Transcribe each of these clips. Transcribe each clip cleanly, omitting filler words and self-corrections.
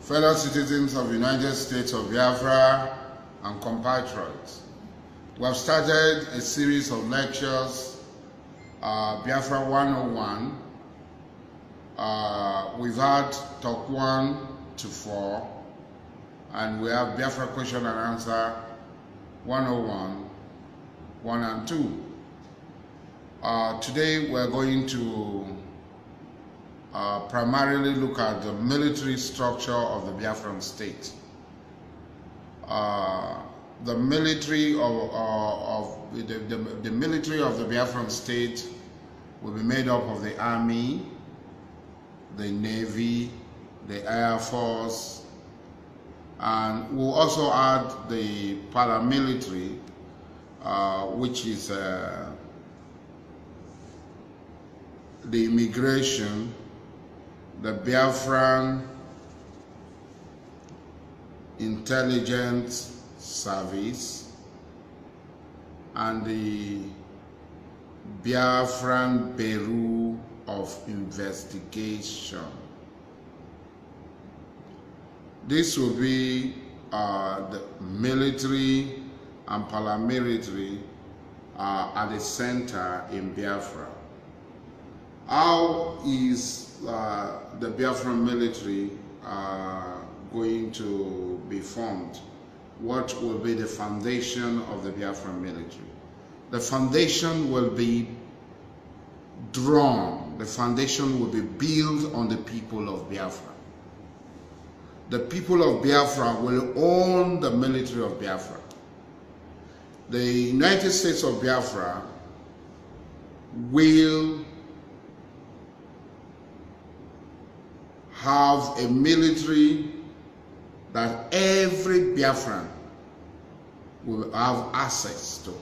fellow citizens of the United States of Biafra and compatriots. We have started a series of lectures, Biafra 101. We've had talk 1 to 4, and we have Biafra question and answer 101, 1 and 2. Today we're going to primarily look at the military structure of the Biafran state. The military of the military of the Biafran state will be made up of the army, the navy, the air force, and we'll also add the paramilitary, which is the immigration, the Biafran intelligence service, and the Biafran Bureau of Investigation. This will be the military and paramilitary at the center in Biafra. How is the Biafran military going to be formed? What will be the foundation of the Biafran military? The foundation will be drawn. The foundation will be built on the people of Biafra. The people of Biafra will own the military of Biafra. The United States of Biafra will have a military that every Biafran will have access to.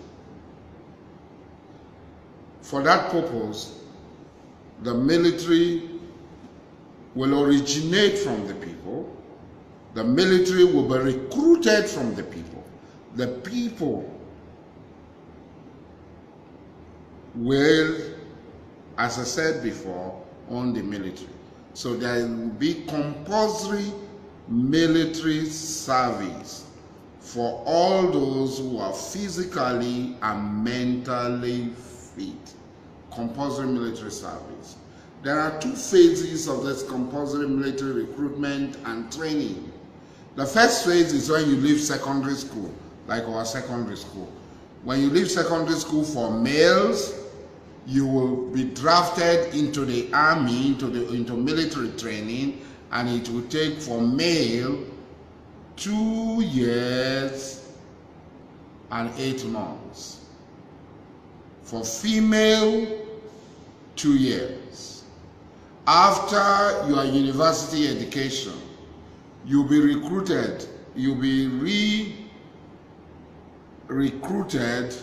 For that purpose, the military will originate from the people. The military will be recruited from the people. The people will, as I said before, own the military. So there will be compulsory military service for all those who are physically and mentally fit. Compulsory military service. There are 2 phases of this compulsory military recruitment and training. The first phase is when you leave secondary school, like our secondary school. When you leave secondary school for males, you will be drafted into the army, into military training, and it will take for male 2 years and 8 months. For female, 2 years. After your university education, you'll be recruited, you'll be recruited,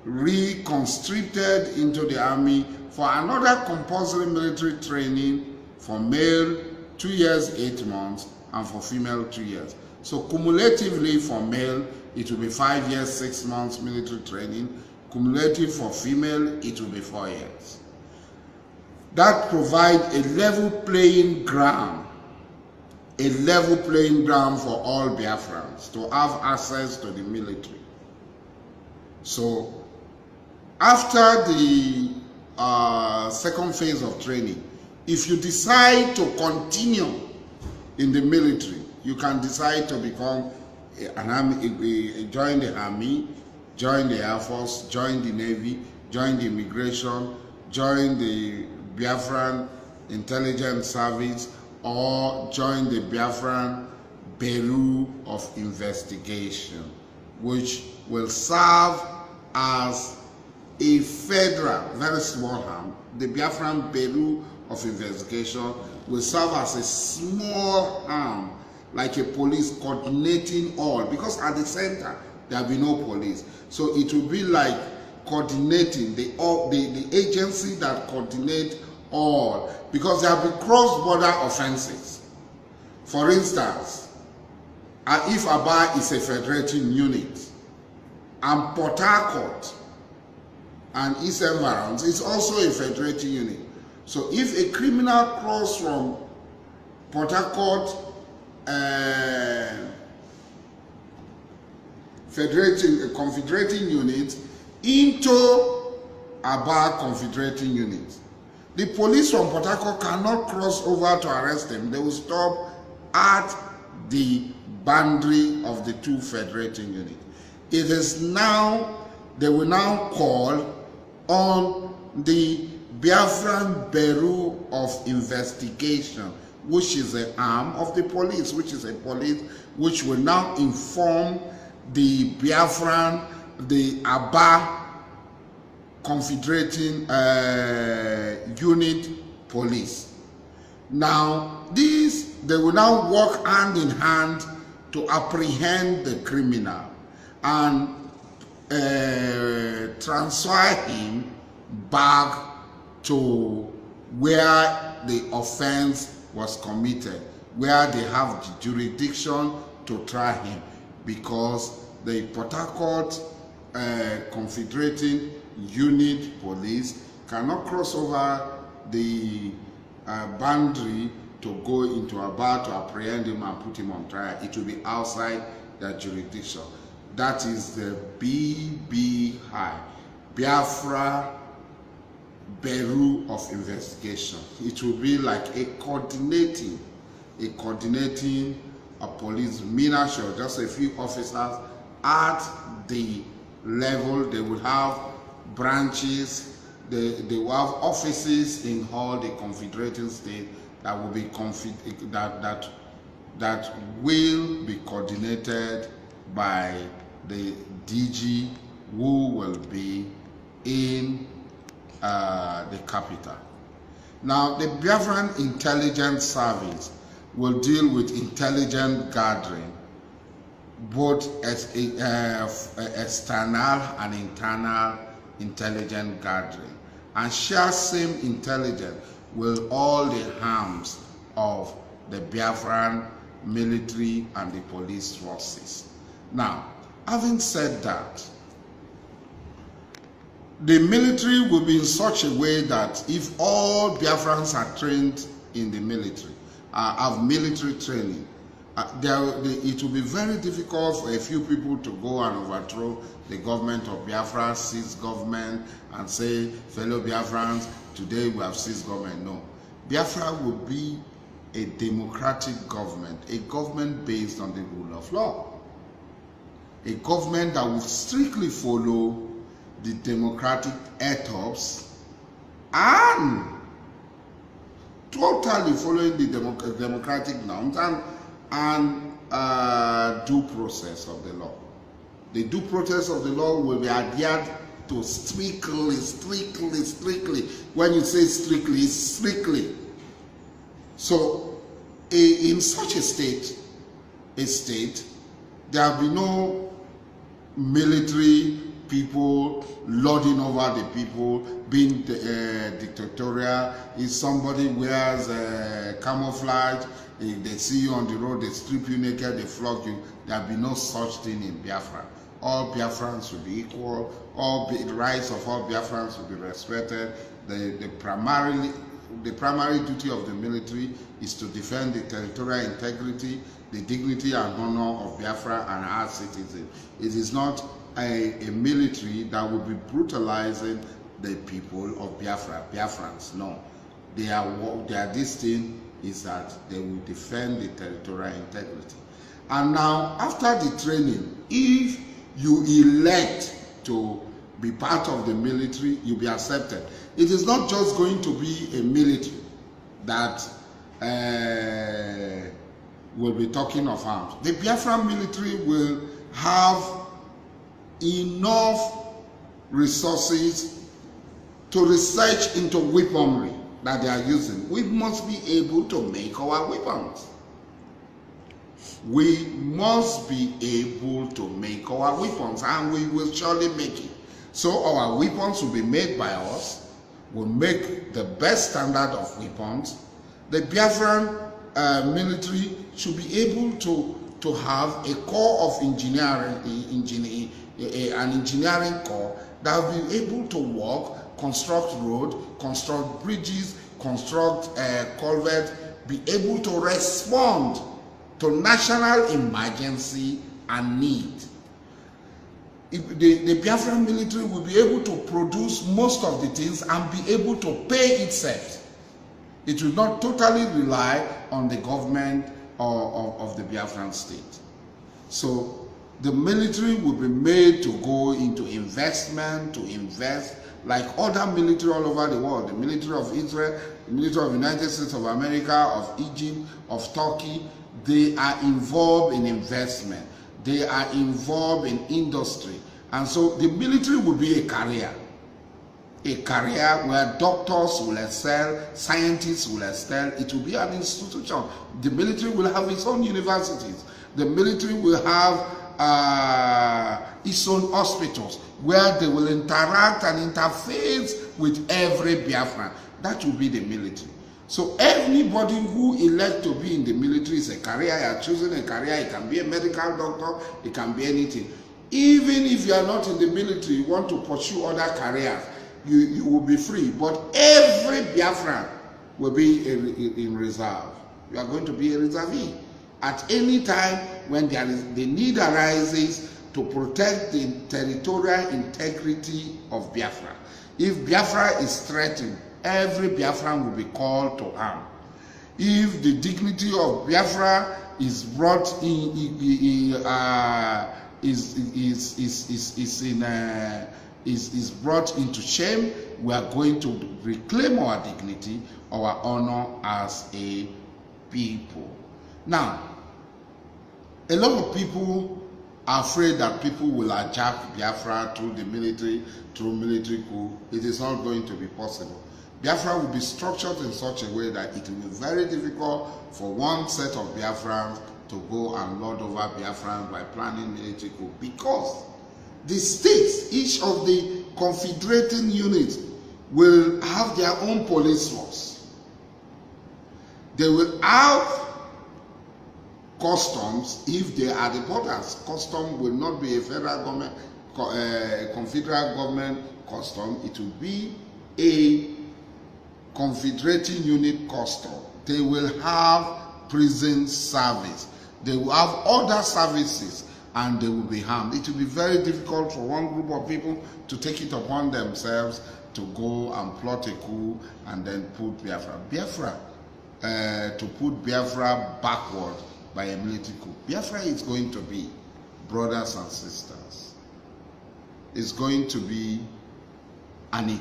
reconstructed into the army for another compulsory military training for male 2 years 8 months, and for female 2 years. So cumulatively for male it will be 5 years 6 months military training. Cumulative for female it will be 4 years. That provides a level playing ground, for all Biafrans to have access to the military. So after the second phase of training, if you decide to continue in the military, you can decide to become an army, join the army, join the air force, join the navy, join the immigration, join the Biafran intelligence service, or join the Biafran Bureau of Investigation, which will serve as a federal, very small arm. The Biafran Bureau of Investigation will serve as a small arm, like a police coordinating all, because at the center there will be no police. So it will be like coordinating the agency that coordinates all, because there will be cross-border offenses. For instance, if Aba is a federating unit, and Port Harcourt and East Environs is also a federating unit. So if a criminal cross from Port Harcourt confederating units into Aba confederating units. The police from Port Harcourt cannot cross over to arrest them. They will stop at the boundary of the two federating units. It is now, they will now call on the Biafran Bureau of Investigation, which is an arm of the police, which is a police which will now inform the Biafran, the Aba Confederating Unit Police. Now, they will now work hand in hand to apprehend the criminal and transfer him back to where the offense was committed, where they have the jurisdiction to try him, because the Port Harcourt Confederating Unit Police cannot cross over the boundary to go into Aba to apprehend him and put him on trial. It will be outside their jurisdiction. That is the BBI, Biafra Bureau of Investigation. It will be like a coordinating police ministry, just a few officers at the level. They will have branches, they will have offices in all the confederating states that will be that will be coordinated by the DG, who will be in the capital. Now, the Biafran Intelligence Service will deal with intelligence gathering, both as external and internal intelligence gathering, and share same intelligence with all the arms of the Biafran military and the police forces. Now, having said that, the military will be in such a way that if all Biafrans are trained in the military, have military training, it will be very difficult for a few people to go and overthrow the government of Biafra, seize government, and say, fellow Biafrans, today we have seized government. No. Biafra will be a democratic government, a government based on the rule of law, a government that will strictly follow the democratic ethos and totally following the democratic norms and due process of the law. The due process of the law will be adhered to strictly. When you say strictly, it's strictly. So, in such a state, there will be no military people lording over the people, being dictatorial. If somebody wears camouflage, if they see you on the road, they strip you naked, they flog you, there will be no such thing in Biafra. All Biafrans will be equal, the rights of all Biafrans will be respected. The primary duty of the military is to defend the territorial integrity, the dignity and honor of Biafra and our citizens. It is not a military that will be brutalizing the people of Biafra, Biafrans. No. This thing is that they will defend the territorial integrity. And now, after the training, if you elect to be part of the military, you'll be accepted. It is not just going to be a military that will be talking of arms. The Biafra military will have enough resources to research into weaponry that they are using. We must be able to make our weapons. We must be able to make our weapons, and we will surely make it. So our weapons will be made by us. We'll make the best standard of weapons. The Biafran military should be able to have a core of engineering, an engineering corps that will be able to work, construct roads, construct bridges, construct culverts, be able to respond to national emergency and need. The Biafra military will be able to produce most of the things and be able to pay itself. It will not totally rely on the government of the Biafran state. So the military will be made to go into investment, to invest like other military all over the world. The military of Israel, the military of the United States of America, of Egypt, of Turkey, they are involved in investment. They are involved in industry. And so the military will be a career where doctors will excel, scientists will excel. It will be an institution. The military will have its own universities. The military will have its own hospitals where they will interact and interface with every Biafran. That will be the military. So anybody who elect to be in the military is a career. You are choosing a career. It can be a medical doctor. It can be anything. Even if you are not in the military, you want to pursue other careers, you will be free. But every Biafran will be in reserve. You are going to be a reservee. At any time when the need arises to protect the territorial integrity of Biafra. If Biafra is threatened, every Biafran will be called to arm. If the dignity of Biafra is brought is brought into shame, we are going to reclaim our dignity, our honor as a people. Now, a lot of people are afraid that people will hijack Biafra through the military, through military coup. It is not going to be possible. Biafra will be structured in such a way that it will be very difficult for one set of Biafrans to go and lord over Biafrans by planning military coup, because the states, each of the confederating units, will have their own police force. They will have customs if they are the borders. Custom will not be a federal government, a confederal government custom. It will be a confederating unit custom. They will have prison service. They will have other services, and they will be harmed. It will be very difficult for one group of people to take it upon themselves to go and plot a coup and then put Biafra to put Biafra backward by a military coup. Biafra is going to be, brothers and sisters, it's going to be an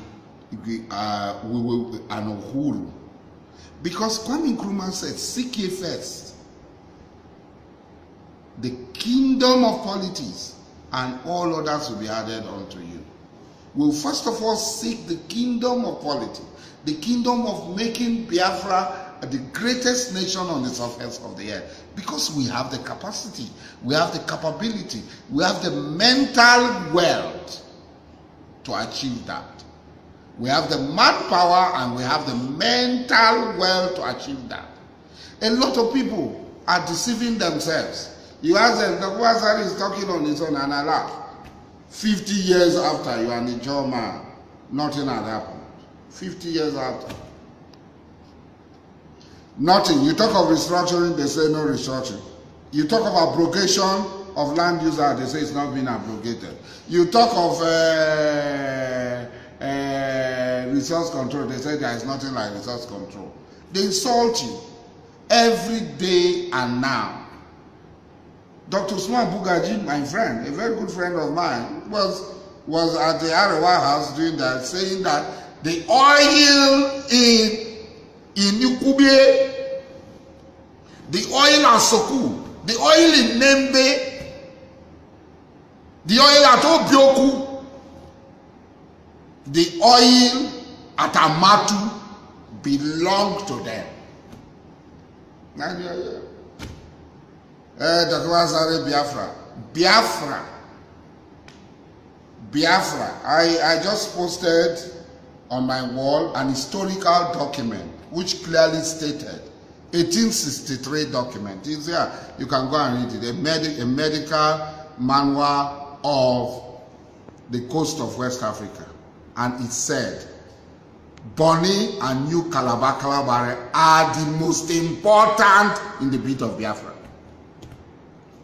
uhuru. Because Kwame Nkrumah said, seek ye first the kingdom of politics, and all others will be added unto you. We'll first of all seek the kingdom of politics, the kingdom of making Biafra the greatest nation on the surface of the earth, because we have the capacity, we have the capability, we have the mental wealth to achieve that. We have the manpower and we have the mental wealth to achieve that. A lot of people are deceiving themselves. You ask them, Dr. Wazari is talking on his own, and I laugh. 50 years after, you are a German, nothing had happened. 50 years after. Nothing. You talk of restructuring, they say no restructuring. You talk of abrogation of land use act, they say it's not been abrogated. You talk of resource control, they say there is nothing like resource control. They insult you every day and now. Dr. Usman Bugaji, my friend, a very good friend of mine, was at the Arewa house doing that, saying that the oil in Ukube, the oil at Soku, the oil in Nembe, the oil at Obioku, the oil at Amatu belong to them. Dr. Wazari, Biafra. I just posted on my wall an historical document which clearly stated, 1863 document. It's here. You can go and read it. A medical manual of the coast of West Africa. And it said, Bonny and New Calabar are the most important in the beat of Biafra.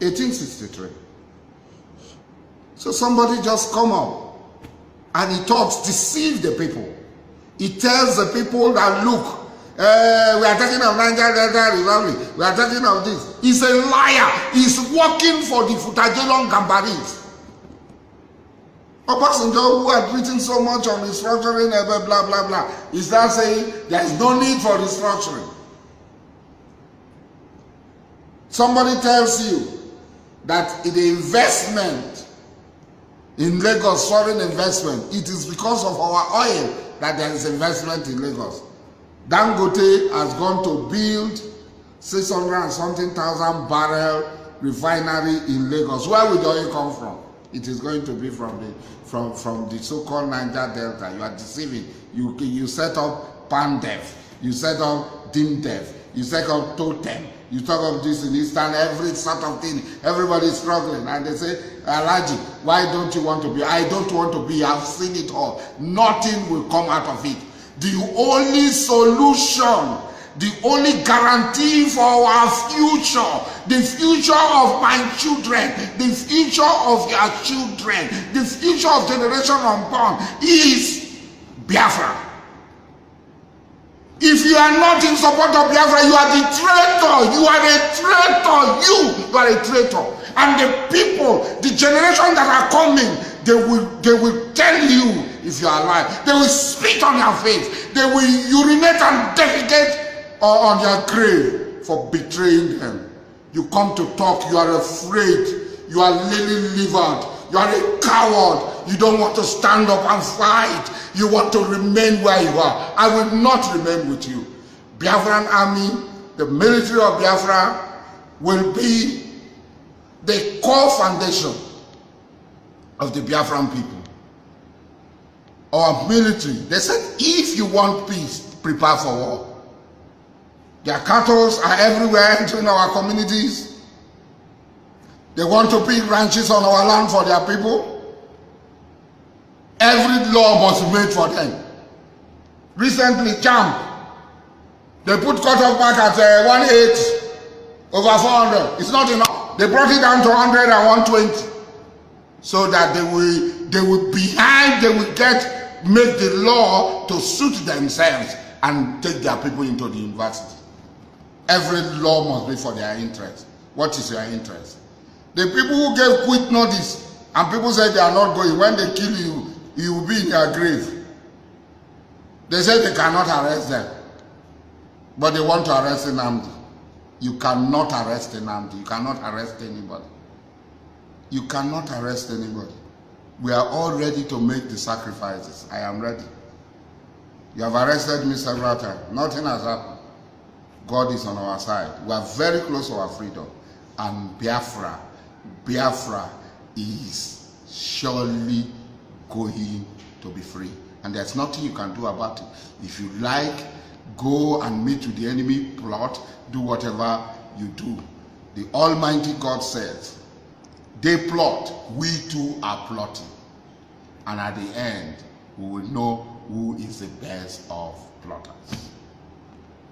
1863. So somebody just come up and he talks, deceive the people. He tells the people that, look, we are talking of Niger Delta Republic, we are talking of this. He's a liar. He's working for the Futajelon Gambaris. Obasanjo, who had written so much on restructuring, blah, blah, blah, is now saying there is no need for restructuring. Somebody tells you that the investment in Lagos, foreign investment, it is because of our oil that there is investment in Lagos. Dangote has gone to build 600 and something thousand barrel refinery in Lagos. Where will the oil come from? It is going to be from the so-called Niger Delta. You are deceiving. You set up Pandev, you set up Dimdev, you set up Totem, you talk of this in Eastern, every sort of thing. Everybody is struggling, and they say, Alaji, why don't you want to be? I don't want to be. I've seen it all. Nothing will come out of it. The only solution, the only guarantee for our future, the future of my children, the future of your children, the future of generation unborn is Biafra. If you are not in support of Biafra, you are the traitor. You are a traitor. You are a traitor. And the people, the generation that are coming, they will tell you if you are alive. They will spit on your face. They will urinate and defecate on your grave for betraying them. You come to talk, you are afraid. You are lily-livered. You are a coward. You don't want to stand up and fight. You want to remain where you are. I will not remain with you. Biafran army, the military of Biafra, will be the core foundation of the Biafran people. Our military, they said, if you want peace, prepare for war. Their cattle are everywhere entering our communities. They want to build ranches on our land for their people. Every law must be made for them. Recently, Champ, they put cutoff back at 1/8 over 400. It's not enough. They brought it down to 100 and 120, so that they will make the law to suit themselves and take their people into the university. Every law must be for their interest. What is your interest? The people who gave quit notice and people said they are not going, when they kill you, you will be in your grave. They said they cannot arrest them, but they want to arrest Nnamdi. You cannot arrest Nnamdi. You cannot arrest anybody. You cannot arrest anybody. We are all ready to make the sacrifices. I am ready. You have arrested me several times. Nothing has happened. God is on our side. We are very close to our freedom. And Biafra is surely going to be free. And there's nothing you can do about it. If you like, go and meet with the enemy, plot, do whatever you do. The Almighty God says, they plot, we too are plotting. And at the end, we will know who is the best of plotters.